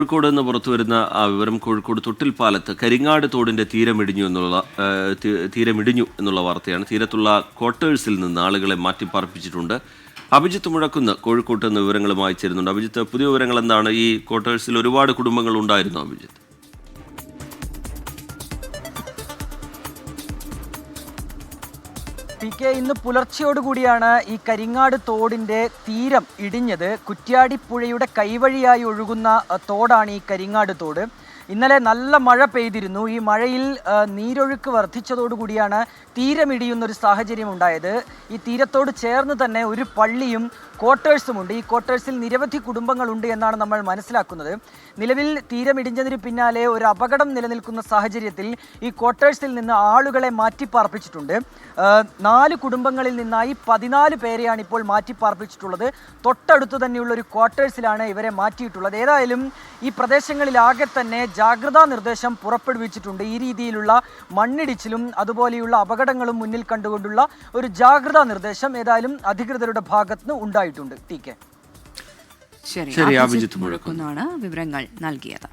കോഴിക്കോട് നിന്ന് പുറത്തുവരുന്ന വിവരം കോഴിക്കോട് തൊട്ടിൽപ്പാലത്ത് കരിങ്ങാട് തോടിന്റെ തീരമിടിഞ്ഞു എന്നുള്ള വാർത്തയാണ്. തീരത്തുള്ള ക്വാർട്ടേഴ്സിൽ നിന്ന് ആളുകളെ മാറ്റിപ്പാർപ്പിച്ചിട്ടുണ്ട്. അഭിജിത്ത് മുഴക്കുന്ന് കോഴിക്കോട്ട് നിന്ന് വിവരങ്ങളുമായി ചേരുന്നുണ്ട്. അഭിജിത്ത്, പുതിയ വിവരങ്ങൾ എന്താണ്? ഈ ക്വാർട്ടേഴ്സിൽ ഒരുപാട് കുടുംബങ്ങൾ ഉണ്ടായിരുന്നു അഭിജിത്ത്? PK, ഇന്ന് പുലർച്ചയോടുകൂടിയാണ് ഈ കരിങ്ങാട് തോടിന്റെ തീരം ഇടിഞ്ഞത്. കുറ്റ്യാടിപ്പുഴയുടെ കൈവഴിയായി ഒഴുകുന്ന തോടാണ് ഈ കരിങ്ങാട് തോട്. ഇന്നലെ നല്ല മഴ പെയ്തിരുന്നു. ഈ മഴയിൽ നീരൊഴുക്ക് വർദ്ധിച്ചതോടുകൂടിയാണ് തീരമിടിയുന്നൊരു സാഹചര്യം ഉണ്ടായത്. ഈ തീരത്തോട് ചേർന്ന് തന്നെ ഒരു പള്ളിയും ക്വാർട്ടേഴ്സുമുണ്ട്. ഈ ക്വാർട്ടേഴ്സിൽ നിരവധി കുടുംബങ്ങളുണ്ട് എന്നാണ് നമ്മൾ മനസ്സിലാക്കുന്നത്. നിലവിൽ തീരമിടിഞ്ഞതിന് പിന്നാലെ ഒരു അപകടം നിലനിൽക്കുന്ന സാഹചര്യത്തിൽ ഈ ക്വാർട്ടേഴ്സിൽ നിന്ന് ആളുകളെ മാറ്റിപ്പാർപ്പിച്ചിട്ടുണ്ട്. 4 കുടുംബങ്ങളിൽ നിന്നായി 14 പേരെയാണ് ഇപ്പോൾ മാറ്റിപ്പാർപ്പിച്ചിട്ടുള്ളത്. തൊട്ടടുത്ത് തന്നെയുള്ള ഒരു ക്വാർട്ടേഴ്സിലാണ് ഇവരെ മാറ്റിയിട്ടുള്ളത്. ഏതായാലും ഈ പ്രദേശങ്ങളിലാകെ തന്നെ ജാഗ്രതാ നിർദ്ദേശം പുറപ്പെടുവിച്ചിട്ടുണ്ട്. ഈ രീതിയിലുള്ള മണ്ണിടിച്ചിലും അതുപോലെയുള്ള അപകടങ്ങളും മുന്നിൽ കണ്ടുകൊണ്ടുള്ള ഒരു ജാഗ്രതാ നിർദ്ദേശം ഏതായാലും അധികൃതരുടെ ഭാഗത്തുനിന്ന് ഉണ്ടായിട്ടുണ്ട്. ശരി, അഭിജിത്ത് മുഴക്കുന്നാണ് വിവരങ്ങൾ നൽകിയത്.